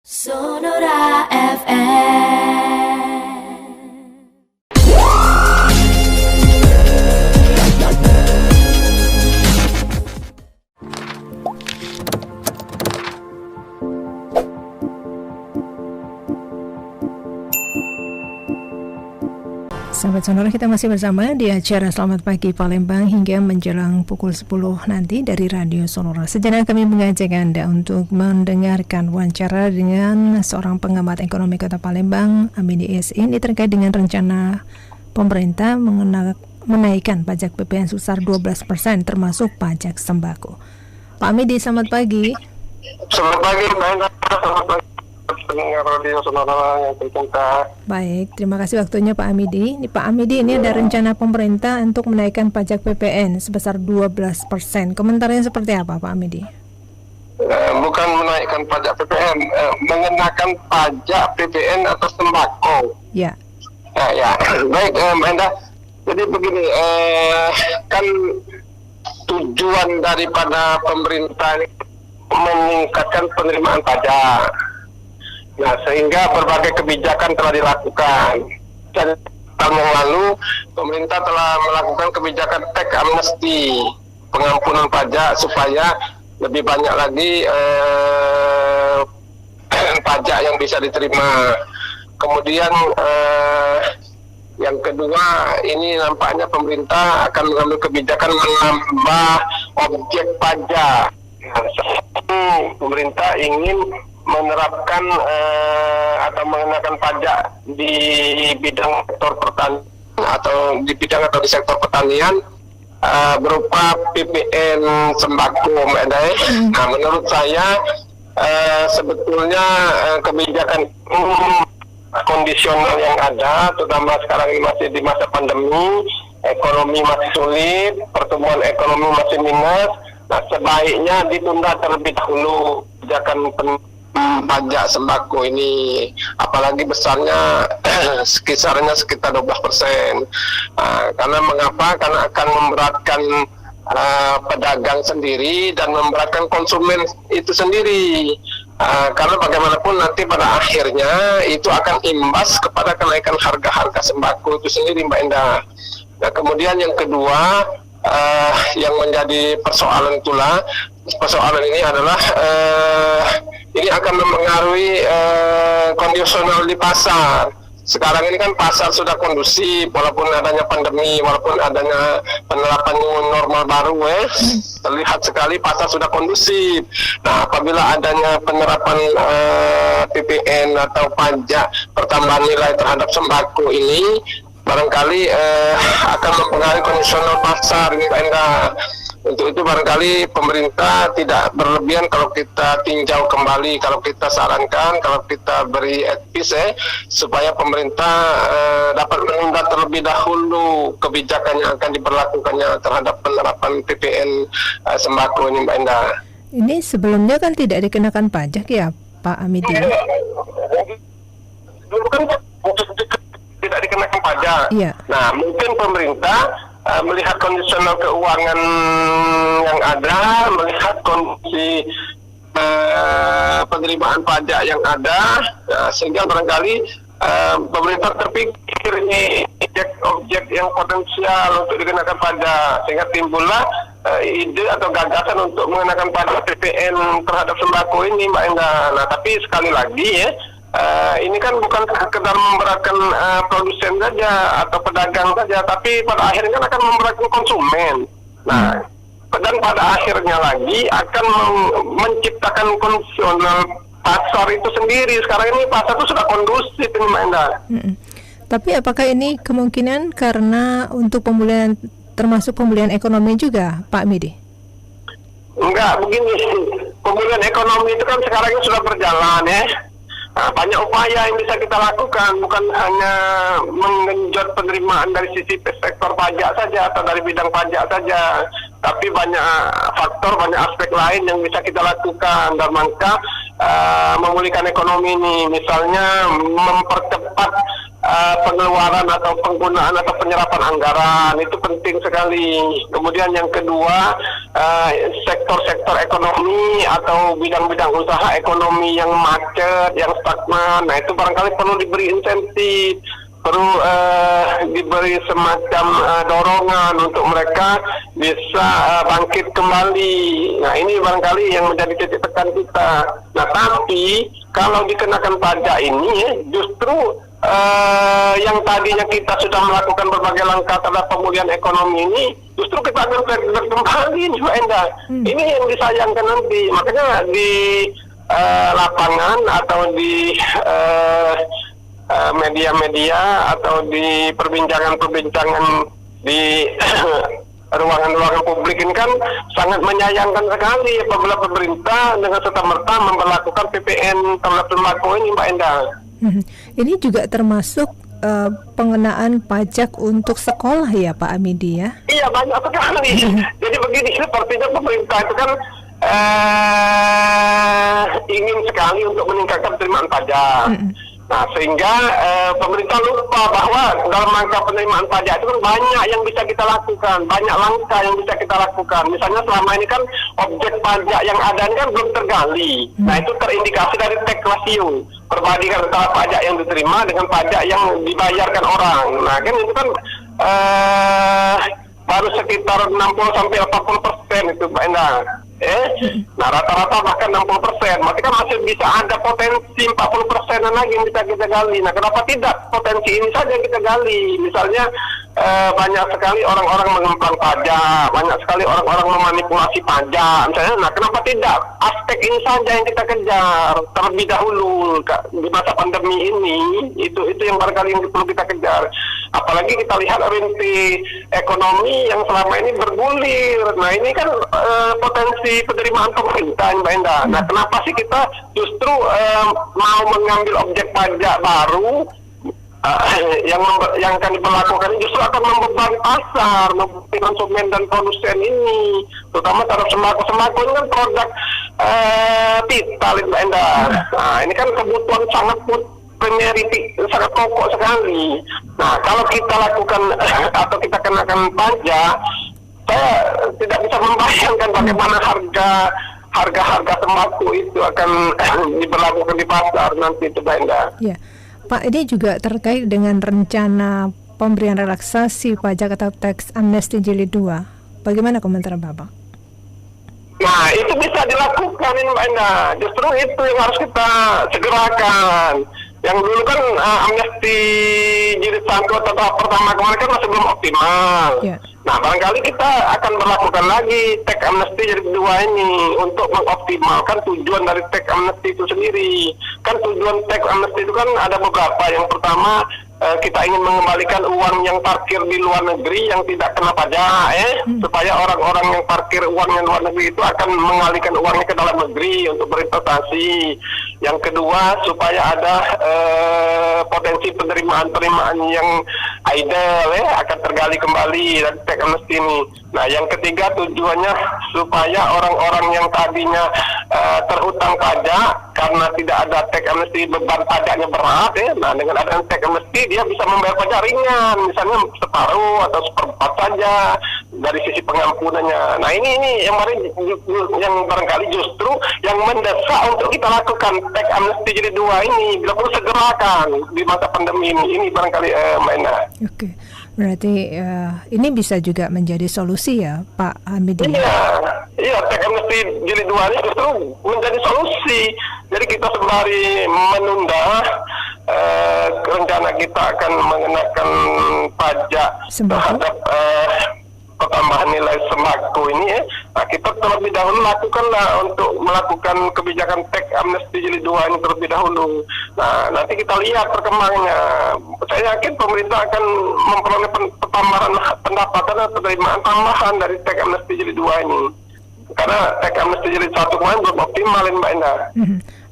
Sonora FM. Sahabat Sonora, kita masih bersama di acara Selamat Pagi Palembang hingga menjelang pukul 10 nanti dari Radio Sonora. Sejenak kami mengajak Anda untuk mendengarkan wawancara dengan seorang pengamat ekonomi Kota Palembang, Amidi S. Ini terkait dengan rencana pemerintah menaikkan pajak PPN sebesar 12% termasuk pajak sembako. Pak Amidi, selamat pagi. Selamat pagi, Mbak. Selamat pagi pendengar Radio Sonora yang tercinta. Baik, terima kasih waktunya Pak Amidi. Ini Pak Amidi, ini ada rencana pemerintah untuk menaikkan pajak PPN sebesar 12%. Komentarnya seperti apa Pak Amidi? Bukan menaikkan pajak PPN, mengenakan pajak PPN atas sembako. Ya. Ya. Baik, Mbak Endah. Jadi begini, kan tujuan daripada pemerintah ini meningkatkan penerimaan pajak. Nah, sehingga berbagai kebijakan telah dilakukan. Dan tahun yang lalu, pemerintah telah melakukan kebijakan tax amnesty, pengampunan pajak supaya lebih banyak lagi pajak yang bisa diterima. Kemudian yang kedua, ini nampaknya pemerintah akan mengambil kebijakan menambah objek pajak. Pemerintah ingin menerapkan atau mengenakan pajak di bidang sektor pertanian atau di sektor pertanian berupa PPN sembako, Mbak Day. Nah, menurut saya sebetulnya kebijakan kondisional yang ada, terutama sekarang ini masih di masa pandemi, ekonomi masih sulit, pertumbuhan ekonomi masih minus. Nah, sebaiknya ditunda terlebih dahulu kebijakan pajak sembako ini, apalagi besarnya kisarannya sekitar 12%. Karena mengapa? Karena akan memberatkan pedagang sendiri dan memberatkan konsumen itu sendiri. Karena bagaimanapun nanti pada akhirnya itu akan imbas kepada kenaikan harga-harga sembako itu sendiri, Mbak Endah. Nah, kemudian yang kedua, yang menjadi persoalan ini adalah ini akan mempengaruhi kondisional di pasar. Sekarang ini kan pasar sudah kondusif, walaupun adanya pandemi, walaupun adanya penerapan normal baru, terlihat sekali pasar sudah kondusif. Nah, apabila adanya penerapan PPN atau pajak pertambahan nilai terhadap sembako ini, barangkali akan mempengaruhi kondisional pasar, Mbak Endah. Untuk itu barangkali pemerintah tidak berlebihan kalau kita tinjau kembali, kalau kita sarankan, kalau kita beri advice supaya pemerintah dapat menunda terlebih dahulu kebijakan yang akan diberlakukannya terhadap penerapan PPN sembako ini, Mbak Endah. Ini sebelumnya kan tidak dikenakan pajak ya Pak Amidi? Dulu kan tidak dikenakan pajak. Iya. Nah, mungkin pemerintah melihat kondisional keuangan yang ada, melihat kondisi penerimaan pajak yang ada, sehingga barangkali pemerintah terpikir ini objek yang potensial untuk dikenakan pajak, sehingga timbullah ide atau gagasan untuk mengenakan pajak PPN terhadap sembako ini, Mbak Endah. Nah, tapi sekali lagi ini kan bukan sekedar memberatkan produsen saja atau pedagang saja, tapi pada akhirnya kan akan memberatkan konsumen. Nah, dan pada akhirnya lagi akan menciptakan kondisional pasar itu sendiri. Sekarang ini pasar itu sudah kondusif, ini, Mbak Endah. Tapi apakah ini kemungkinan karena untuk pemulihan, termasuk pemulihan ekonomi juga, Pak Amidi? Enggak, begini. Pemulihan ekonomi itu kan sekarang ini sudah berjalan, ya. Nah, banyak upaya yang bisa kita lakukan, bukan hanya menggenjot penerimaan dari sisi sektor pajak saja atau dari bidang pajak saja, tapi banyak faktor, banyak aspek lain yang bisa kita lakukan dalam rangka memulihkan ekonomi ini. Misalnya mempercepat pengeluaran atau penggunaan atau penyerapan anggaran itu penting sekali. Kemudian yang kedua, sektor-sektor ekonomi atau bidang-bidang usaha ekonomi yang macet, yang stagnan, nah itu barangkali perlu diberi insentif, perlu diberi semacam dorongan untuk mereka bisa bangkit kembali. Nah ini barangkali yang menjadi titik tekan kita. Nah tapi kalau dikenakan pajak ini justru yang tadinya kita sudah melakukan berbagai langkah terhadap pemulihan ekonomi ini, justru kita akan kembali Mbak Enda. Ini yang disayangkan nanti. Makanya di lapangan atau di media-media atau di perbincangan-perbincangan di ruangan-ruangan publik ini kan sangat menyayangkan sekali apabila pemerintah dengan serta-merta memperlakukan PPN terhadap tembakau ini, Mbak Enda. Ini juga termasuk pengenaan pajak untuk sekolah ya Pak Amidi ya? Iya, banyak sekali. Jadi begini, sepertinya pemerintah itu kan ingin sekali untuk meningkatkan penerimaan pajak. Nah, sehingga pemerintah lupa bahwa dalam rangka penerimaan pajak itu kan banyak yang bisa kita lakukan, banyak langkah yang bisa kita lakukan. Misalnya selama ini kan objek pajak yang ada ini kan belum tergali. Nah, itu terindikasi dari tax ratio, perbandingan antara pajak yang diterima dengan pajak yang dibayarkan orang. Nah, kan itu kan baru sekitar 60-80% itu, Mbak Enda. Nah rata-rata bahkan 60%, berarti kan masih bisa ada potensi 40% lagi yang bisa kita gali. Nah kenapa tidak potensi ini saja yang kita gali? Misalnya banyak sekali orang-orang mengemplang pajak, banyak sekali orang-orang memanipulasi pajak misalnya. Nah kenapa tidak aspek ini saja yang kita kejar terlebih dahulu di masa pandemi ini? Itu yang barangkali yang perlu kita kejar. Apalagi kita lihat rinti ekonomi yang selama ini bergulir. Nah ini kan potensi penerimaan pemerintah, Mbak Enda. Nah kenapa sih kita justru mau mengambil objek pajak baru yang akan diberlakukan justru akan membebani pasar, membebani konsumen dan produsen ini, terutama terhadap sembako ini kan produk vital, Mbak Enda. Nah ini kan kebutuhan sangat priority, sangat pokok sekali. Nah kalau kita lakukan atau kita kenakan pajak, saya tidak bisa membayangkan bagaimana harga sembako itu akan diberlakukan di pasar nanti, itu, Mbak Enda. Ya. Pak, ini juga terkait dengan rencana pemberian relaksasi pajak atau tax amnesty jilid 2. Bagaimana komentar Bapak? Nah, itu bisa dilakukan ini, Mbak Enda. Justru itu yang harus kita segerakan. Yang dulu kan amnesti jilid 1 atau tahap pertama kemarin kan masih belum optimal. Yeah. Nah, barangkali kita akan melakukan lagi tax amnesty jilid 2 ini untuk mengoptimalkan tujuan dari tax amnesty itu sendiri. Kan tujuan tax amnesty itu kan ada beberapa. Yang pertama, kita ingin mengembalikan uang yang parkir di luar negeri yang tidak kena pajak, supaya orang-orang yang parkir uangnya luar negeri itu akan mengalihkan uangnya ke dalam negeri untuk berinvestasi. Yang kedua, supaya ada potensi penerimaan yang idle akan tergali kembali dari tax amnesty ini. Nah, yang ketiga tujuannya supaya orang-orang yang tadinya terhutang pajak karena tidak ada tax amnesty, beban pajaknya berat, nah dengan adanya tax amnesty dia bisa membayar pajak ringan, misalnya separuh atau seperempat saja dari sisi pengampunannya. Nah ini yang barangkali justru yang mendesak untuk kita lakukan tax amnesty jilid 2 ini bila perlu segerakan di masa pandemi ini. Ini barangkali Mbak Ena. Oke. Berarti ini bisa juga menjadi solusi ya Pak Hamidi? Iya, tax amnesty jilid 2 ini justru menjadi solusi. Jadi kita sembari menunda rencana kita akan mengenakan pajak terhadap pertambahan nilai sembako ini nah kita terlebih dahulu lakukanlah untuk melakukan kebijakan tax amnesty jilid 2 ini terlebih dahulu. Nah nanti kita lihat perkembangannya. Saya yakin pemerintah akan memperoleh pertambahan pendapatan atau penerimaan tambahan dari tax amnesty jilid 2 ini. Karena tax amnesty jilid 1 kemarin belum optimal, Mbak Enda.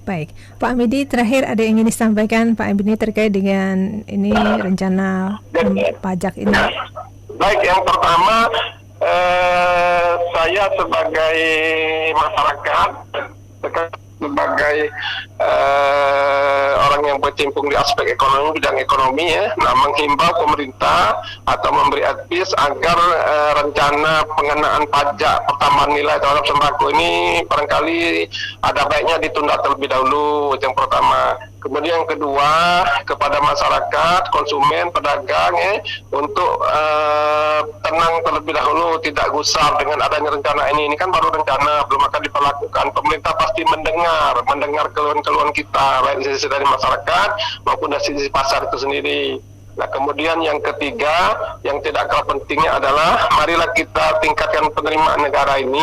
Baik, Pak Amidi, terakhir ada yang ingin disampaikan Pak Amidi terkait dengan ini rencana pajak ini? Baik, yang pertama saya sebagai masyarakat, sebagai orang yang berkecimpung di aspek ekonomi, bidang ekonomi ya, nah menghimbau pemerintah atau memberi advice agar rencana pengenaan pajak pertambahan nilai terhadap sembako ini barangkali ada baiknya ditunda terlebih dahulu, yang pertama. Kemudian yang kedua, kepada masyarakat, konsumen, pedagang ya, untuk tenang terlebih dahulu, tidak gusar dengan adanya rencana ini. Ini kan baru rencana, belum akan diperlakukan. Pemerintah pasti mendengar keluhan-keluhan kita, baik dari sisi dari masyarakat maupun dari sisi pasar itu sendiri. Nah, kemudian yang ketiga, yang tidak kalah pentingnya adalah marilah kita tingkatkan penerimaan negara ini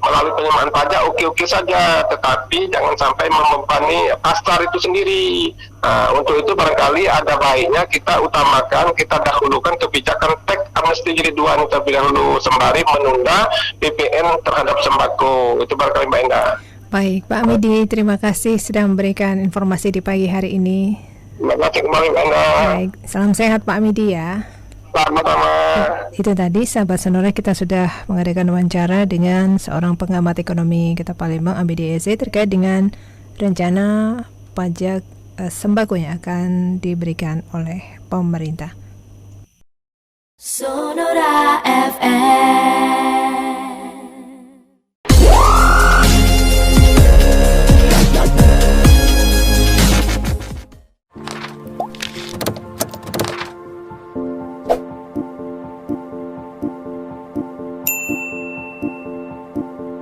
melalui penerimaan pajak oke-oke saja, tetapi jangan sampai membebani pasar itu sendiri. Nah, untuk itu barangkali ada baiknya kita utamakan, kita dahulukan kebijakan tax amnesty jilid 2 terlebih dahulu sembari menunda PPN terhadap sembako. Itu barangkali Mbak Endah. Baik, Pak Amidi, terima kasih sudah memberikan informasi di pagi hari ini. Terima kasih kembali Mbak Endah. Baik, salam sehat Pak Amidi ya. Sama-sama. Itu tadi sahabat sonora, kita sudah mengadakan wawancara dengan seorang pengamat ekonomi Kota Palembang, Amidi Eze, terkait dengan rencana pajak sembako yang akan diberikan oleh pemerintah. Sonora FM.